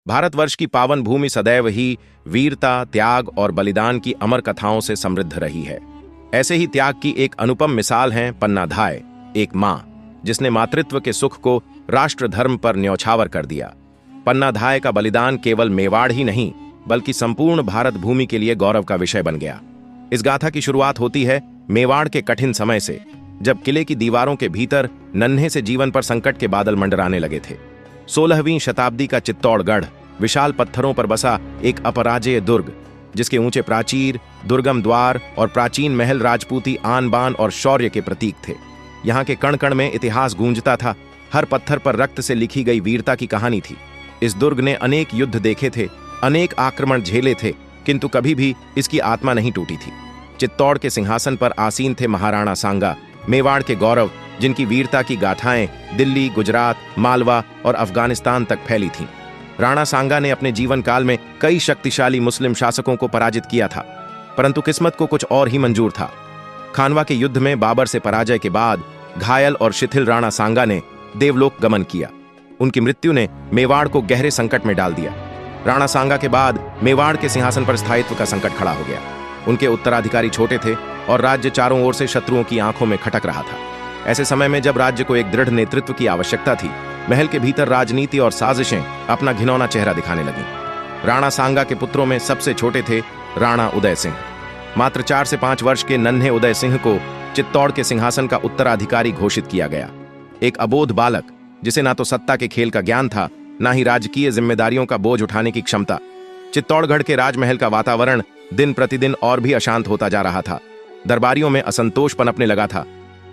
भारतवर्ष की पावन भूमि सदैव ही वीरता, त्याग और बलिदान की अमर कथाओं से समृद्ध रही है। ऐसे ही त्याग की एक अनुपम मिसाल है पन्नाधाय, एक मां जिसने मातृत्व के सुख को राष्ट्र धर्म पर न्यौछावर कर दिया। पन्नाधाय का बलिदान केवल मेवाड़ ही नहीं बल्कि संपूर्ण भारत भूमि के लिए गौरव का विषय बन गया। इस गाथा की शुरुआत होती है मेवाड़ के कठिन समय से, जब किले की दीवारों के भीतर नन्हे से जीवन पर संकट के बादल मंडराने लगे थे। 16वीं शताब्दी का चित्तौड़गढ़ विशाल पत्थरों पर बसा एक अपराजेय दुर्ग, जिसके ऊंचे प्राचीर, दुर्गम द्वार और प्राचीन महल राजपूती आन बान और शौर्य के प्रतीक थे। यहाँ के कण कण में इतिहास गूंजता था, हर पत्थर पर रक्त से लिखी गई वीरता की कहानी थी। इस दुर्ग ने अनेक युद्ध देखे थे, अनेक आक्रमण झेले थे, किंतु कभी भी इसकी आत्मा नहीं टूटी थी। चित्तौड़ के सिंहासन पर आसीन थे महाराणा सांगा, मेवाड़ के गौरव, जिनकी वीरता की गाथाएं दिल्ली, गुजरात, मालवा और अफगानिस्तान तक फैली थीं। राणा सांगा ने अपने जीवन काल में कई शक्तिशाली मुस्लिम शासकों को पराजित किया था, परंतु किस्मत को कुछ और ही मंजूर था। खानवा के युद्ध में बाबर से पराजय के बाद घायल और शिथिल राणा सांगा ने देवलोक गमन किया। उनकी मृत्यु ने मेवाड़ को गहरे संकट में डाल दिया। राणा सांगा के बाद मेवाड़ के सिंहासन पर स्थायित्व का संकट खड़ा हो गया। उनके उत्तराधिकारी छोटे थे और राज्य चारों ओर से शत्रुओं की आंखों में खटक रहा था। ऐसे समय में जब राज्य को एक दृढ़ नेतृत्व की आवश्यकता थी, महल के भीतर राजनीति और साजिशें अपना घिनौना चेहरा दिखाने लगीं। राणा सांगा के पुत्रों में सबसे छोटे थे राणा उदय सिंह। मात्र 4 से 5 वर्ष के नन्हे उदय सिंह को चित्तौड़ के सिंहासन का उत्तराधिकारी घोषित किया गया। एक अबोध बालक, जिसे ना तो सत्ता के खेल का ज्ञान था, ना ही राजकीय जिम्मेदारियों का बोझ उठाने की क्षमता। चित्तौड़गढ़ के राजमहल का वातावरण दिन प्रतिदिन और भी अशांत होता जा रहा था। दरबारियों में असंतोष पनपने लगा था।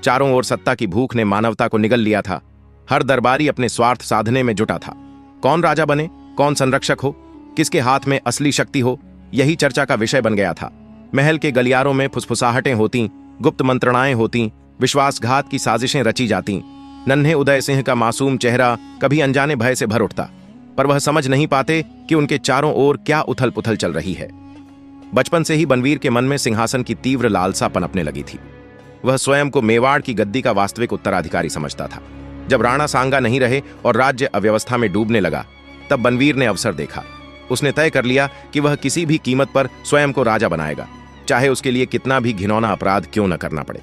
चारों ओर सत्ता की भूख ने मानवता को निगल लिया था। हर दरबारी अपने स्वार्थ साधने में जुटा था। कौन राजा बने, कौन संरक्षक हो, किसके हाथ में असली शक्ति हो, यही चर्चा का विषय बन गया था। महल के गलियारों में फुसफुसाहटें होती, गुप्त मंत्रणाएं होती, विश्वासघात की साजिशें रची जाती। नन्हे उदय सिंह का मासूम चेहरा कभी अनजाने भय से भर उठता, पर वह समझ नहीं पाते कि उनके चारों ओर क्या उथल पुथल चल रही है। बचपन से ही बनवीर के मन में सिंहासन की तीव्र लालसा पनपने लगी थी। वह स्वयं को मेवाड़ की गद्दी का वास्तविक उत्तराधिकारी समझता था। जब राणा सांगा नहीं रहे और राज्य अव्यवस्था में डूबने लगा, तब बनवीर ने अवसर देखा। उसने तय कर लिया कि वह किसी भी कीमत पर स्वयं को राजा बनाएगा, चाहे उसके लिए कितना भी घिनौना अपराध क्यों न करना पड़े।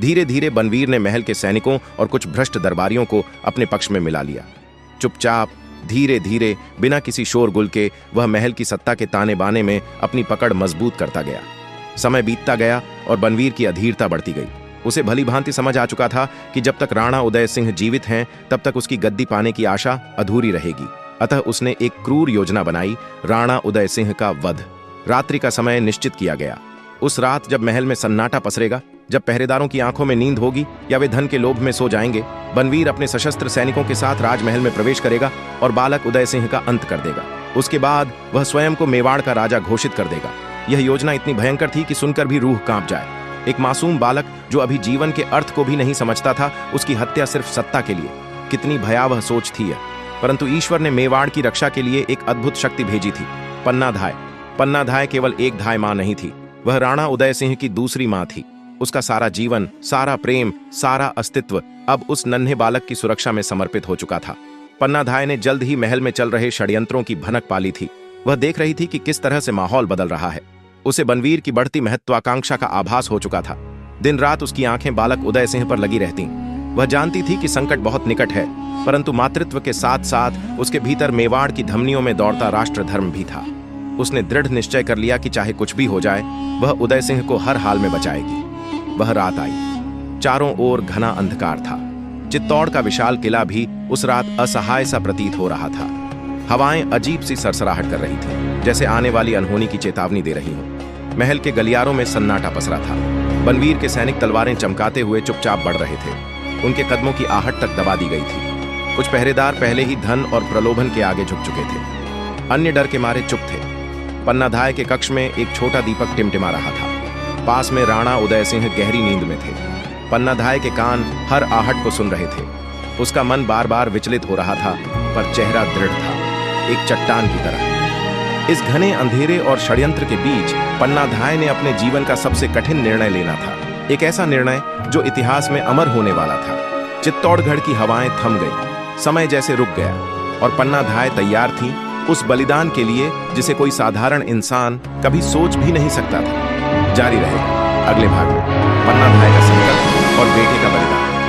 धीरे धीरे बनवीर ने महल के सैनिकों और कुछ भ्रष्ट दरबारियों को अपने पक्ष में मिला लिया। चुपचाप, धीरे धीरे, बिना किसी शोरगुल के वह महल की सत्ता के ताने बाने में अपनी पकड़ मजबूत करता गया। समय बीतता गया और बनवीर की अधीरता बढ़ती गई। उसे भली भांति समझ आ चुका था कि जब तक राणा उदय सिंह जीवित हैं, तब तक उसकी गद्दी पाने की आशा अधूरी रहेगी। अतः उसने एक क्रूर योजना बनाई, राणा उदय सिंह का वध। रात्रि का समय निश्चित किया गया। उस रात जब महल में सन्नाटा पसरेगा, जब पहरेदारों की आंखों में नींद होगी या वे धन के लोभ में सो जाएंगे, बनवीर अपने सशस्त्र सैनिकों के साथ राजमहल में प्रवेश करेगा और बालक उदय सिंह का अंत कर देगा। उसके बाद वह स्वयं को मेवाड़ का राजा घोषित कर देगा। यह योजना इतनी भयंकर थी कि सुनकर भी रूह कांप जाए। एक मासूम बालक जो अभी जीवन के अर्थ को भी नहीं समझता था, उसकी हत्या सिर्फ सत्ता के लिए। कितनी भयावह सोच थी यह। परंतु ईश्वर ने मेवाड़ की रक्षा के लिए एक अद्भुत शक्ति भेजी थी, पन्नाधाय। पन्नाधाय केवल एक धाय मां नहीं थी, वह राणा उदय सिंह की दूसरी मां थी। उसका सारा जीवन, सारा प्रेम, सारा अस्तित्व अब उस नन्हे बालक की सुरक्षा में समर्पित हो चुका था। पन्नाधाय ने जल्द ही महल में चल रहे षड्यंत्रों की भनक पाली थी। वह देख रही थी कि किस तरह से माहौल बदल रहा है। उसे बनवीर की बढ़ती महत्वाकांक्षा का आभास हो चुका था। दिन रात उसकी आंखें बालक उदय सिंह पर लगी रहती। वह जानती थी कि संकट बहुत निकट है, परंतु मातृत्व के साथ साथ उसके भीतर मेवाड़ की धमनियों में दौड़ता राष्ट्र धर्म भी था। उसने दृढ़ निश्चय कर लिया कि चाहे कुछ भी हो जाए, वह उदय सिंह को हर हाल में बचाएगी। वह रात आई। चारों ओर घना अंधकार था। चित्तौड़ का विशाल किला भी उस रात असहाय सा प्रतीत हो रहा था। हवाएं अजीब सी सरसराहट कर रही थी, जैसे आने वाली अनहोनी की चेतावनी दे रही हो। महल के गलियारों में सन्नाटा पसरा था। बनवीर के सैनिक तलवारें चमकाते हुए चुपचाप बढ़ रहे थे। उनके कदमों की आहट तक दबा दी गई थी। कुछ पहरेदार पहले ही धन और प्रलोभन के आगे झुक चुके थे, अन्य डर के मारे चुप थे। पन्नाधाय के कक्ष में एक छोटा दीपक टिमटिमा रहा था। पास में राणा उदय सिंह गहरी नींद में थे। पन्नाधाय के कान हर आहट को सुन रहे थे। उसका मन बार बार विचलित हो रहा था, पर चेहरा दृढ़ था, एक चट्टान की तरह। इस घने अंधेरे और षड्यंत्र के बीच पन्नाधाय ने अपने जीवन का सबसे कठिन निर्णय लेना था। एक ऐसा निर्णय जो इतिहास में अमर होने वाला था। चित्तौड़गढ़ की हवाएं थम गई, समय जैसे रुक गया और पन्नाधाय तैयार थी उस बलिदान के लिए जिसे कोई साधारण इंसान कभी सोच भी नहीं सकता था। जारी रहेगा अगले भाग में पन्ना धाय का संकल्प और बेटे का बलिदान।